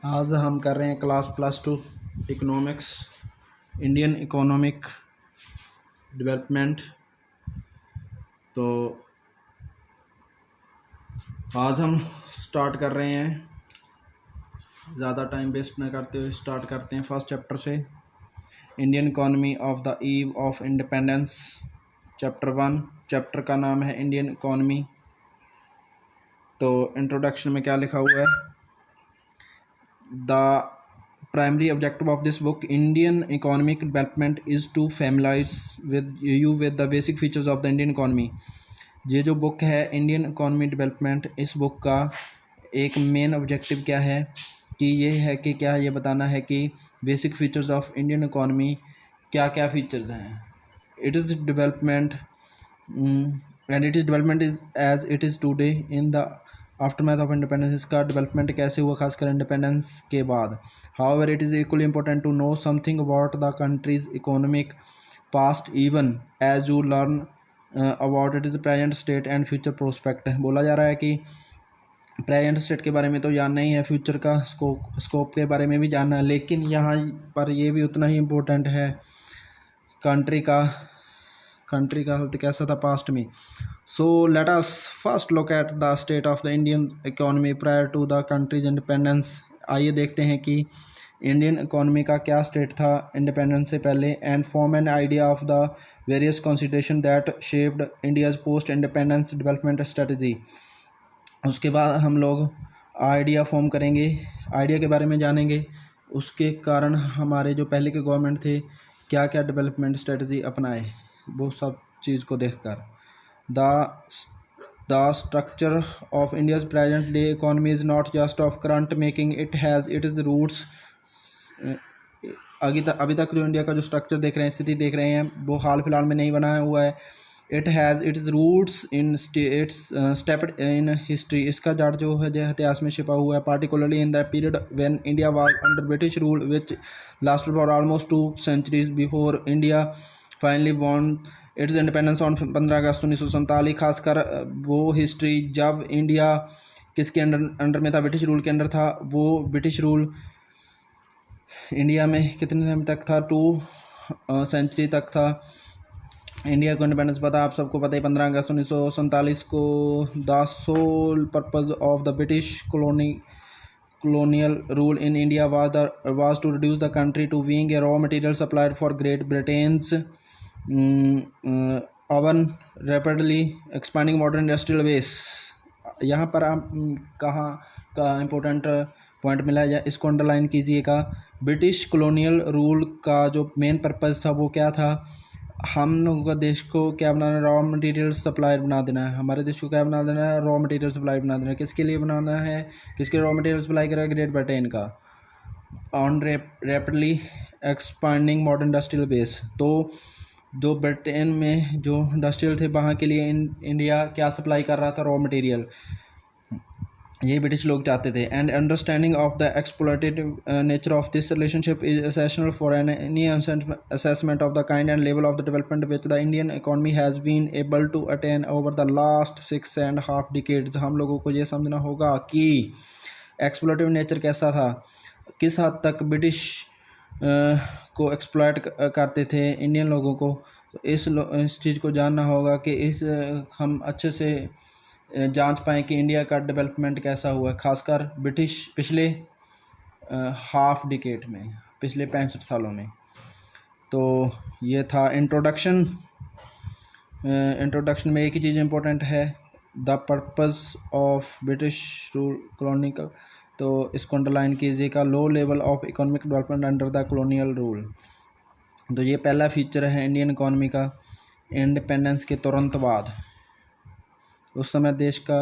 आज हम कर रहे हैं class +2 economics, Indian economic development. तो आज हम स्टार्ट कर रहे हैं, ज़्यादा टाइम वेस्ट न करते हुए स्टार्ट करते हैं फर्स्ट चैप्टर से। Indian economy of the eve of independence, chapter 1। Chapter का नाम है इंडियन इकोनॉमी। तो इंट्रोडक्शन में क्या लिखा हुआ है? The primary objective of this book, Indian economic development, is to familiarize with the basic features of the Indian economy। ये जो बुक है इंडियन इकोनॉमी डेवलपमेंट, इस बुक का एक मेन ऑब्जेक्टिव क्या है कि ये है कि क्या ये बताना है कि basic features of Indian economy क्या क्या फीचर्स हैं। It is development and it is development is as it is today in the aftermath of independence. इसका डेवलपमेंट कैसे हुआ खासकर इंडिपेंडेंस के बाद। However it is equally important to know something about the country's economic past even as you learn about it is present state and future prospect. बोला जा रहा है कि प्रेजेंट स्टेट के बारे में तो जानना ही है, फ्यूचर का स्कोप के बारे में भी जानना है, लेकिन यहाँ पर ये भी उतना ही इम्पोर्टेंट है कंट्री का हालत कैसा था पास्ट में। So let us first look at the state of the Indian economy prior to the country's independence. आइए देखते हैं कि इंडियन इकोनॉमी का क्या स्टेट था इंडिपेंडेंस से पहले, and form an idea of the various constitution that shaped India's post independence development strategy. उसके बाद हम लोग आइडिया फॉर्म करेंगे, आइडिया के बारे में जानेंगे, उसके कारण हमारे जो पहले के गवर्नमेंट थे क्या क्या डेवलपमेंट स्ट्रेटजी अपनाए, वो सब चीज़ को देखकर। The structure of India's present day economy is not just of current making, it has it is roots. अभी तक जो इंडिया का जो स्ट्रक्चर देख रहे हैं, स्थिति देख रहे हैं, वो हाल फिलहाल में नहीं बनाया हुआ है। It has its roots in its steeped in history. इसका जड़ जो है इतिहास में छिपा हुआ है, particularly in the period when India was under British rule which lasted for almost 2 centuries before India finally won its independence on 15 अगस्त 1947। खासकर वो हिस्ट्री जब इंडिया किसके अंडर में था, ब्रिटिश रूल के अंडर था। वो ब्रिटिश रूल इंडिया में कितने टाइम तक था, 2 century तक था। इंडिया को इंडिपेंडेंस पता, आप सबको पता है, 15 अगस्त 1947 को। The sole purpose of the British colonial rule in India was to reduce the country to being a raw material supplied for Great Britain's urban rapidly expanding modern industrial base। यहाँ पर आप कहाँ का इम्पोर्टेंट पॉइंट मिला है, इसको underline कीजिएगा। British colonial rule का जो मेन पर्पज़ था वो क्या था, हम लोगों का देश को क्या बनाना है, रॉ मटेरियल सप्लाई बना देना है। हमारे देश को क्या बना देना है, रॉ मटेरियल सप्लाई बना देना है। किसके लिए बनाना है, किसके रॉ मटेरियल सप्लाई करेगा, ग्रेट ब्रिटेन का, on rapidly expanding modern industrial base. तो जो ब्रिटेन में जो इंडस्ट्रियल थे वहाँ के लिए इंडिया क्या सप्लाई कर रहा था, रॉ मटेरियल, ये ब्रिटिश लोग चाहते थे। And understanding of the exploitative nature of this relationship is essential for any assessment of the kind and level of the development which the Indian economy has been able to attain over the last 6.5 decades। हम लोगों को ये समझना होगा कि एक्सप्लॉयटिव nature कैसा था, किस हद तक ब्रिटिश को एक्सप्लॉयट करते थे इंडियन लोगों को। इस चीज़ को जानना होगा कि हम अच्छे से जांच पाएँ कि इंडिया का डेवलपमेंट कैसा हुआ है, खासकर ब्रिटिश पिछले हाफ डिकेड में, पिछले 65 सालों में। तो ये था इंट्रोडक्शन। इंट्रोडक्शन में एक ही चीज़ इम्पोर्टेंट है, the purpose of British rule कॉलोनिकल। तो इसको अंडरलाइन कीजिएगा, low level of economic development under the colonial rule. तो ये पहला फीचर है इंडियन इकोनॉमी का इंडिपेंडेंस के तुरंत बाद। उस समय देश का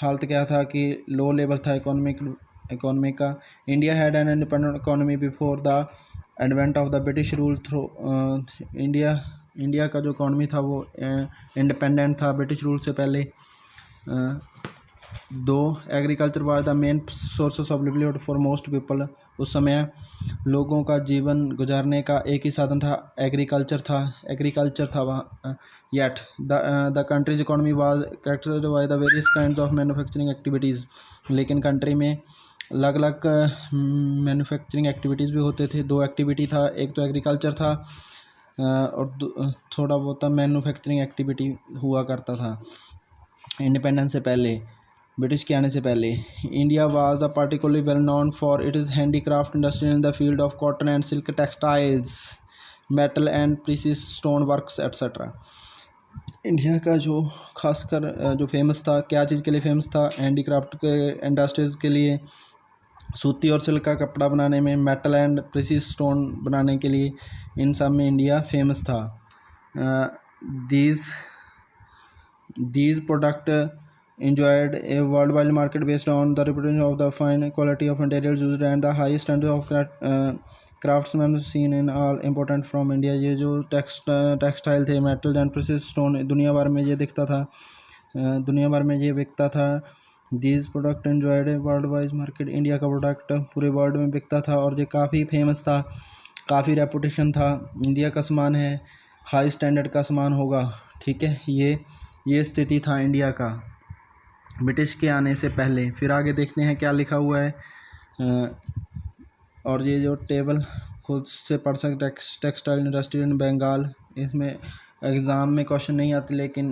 हालत क्या था कि लो लेवल था इकोनॉमी का। India had an independent economy before the advent of the British rule through. India का जो इकोनॉमी था वो इंडिपेंडेंट था ब्रिटिश रूल से पहले। दो agriculture was the main source of livelihood for most people. उस समय लोगों का जीवन गुजारने का एक ही साधन था, एग्रीकल्चर था वहाँ। Yet the country's economy was characterised by the various kinds of manufacturing activities. लेकिन कंट्री में अलग अलग मैन्युफैक्चरिंग एक्टिविटीज़ भी होते थे। दो एक्टिविटी था, एक तो एग्रीकल्चर था और थोड़ा बहुत मैन्युफैक्चरिंग एक्टिविटी हुआ करता था इंडिपेंडेंस से पहले, ब्रिटिश के आने से पहले। India was the particularly well known for it is handicraft industry in the field of cotton and silk textiles, metal and precious stone works etcetera. India का जो खासकर जो फेमस था, क्या चीज़ के लिए फेमस था? हैंडीक्राफ्ट के इंडस्ट्रीज़ के लिए, सूती और सिल्क का कपड़ा बनाने में, मेटल एंड प्रीसियस स्टोन बनाने के लिए, इन सब में इंडिया फेमस था। These products enjoyed a worldwide market based on the reputation of the fine quality of materials used and the high standard of craftsmanship seen in all important from India। ये जो textile थे, metal and precious stone, दुनिया भर में ये दिखता था, दुनिया भर में ये बिकता था। These product enjoyed a world wise market, India का प्रोडक्ट पूरे वर्ल्ड में बिकता था और ये काफ़ी फेमस था, काफ़ी रेपुटेशन था। इंडिया का सामान है, हाई स्टैंडर्ड का सामान होगा, ठीक है। ये स्थिति था इंडिया का ब्रिटिश के आने से पहले। फिर आगे देखते हैं क्या लिखा हुआ है। और ये जो टेबल खुद से पढ़ सकते, टेक्सटाइल इंडस्ट्री इन बंगाल, इसमें एग्ज़ाम में क्वेश्चन नहीं आते लेकिन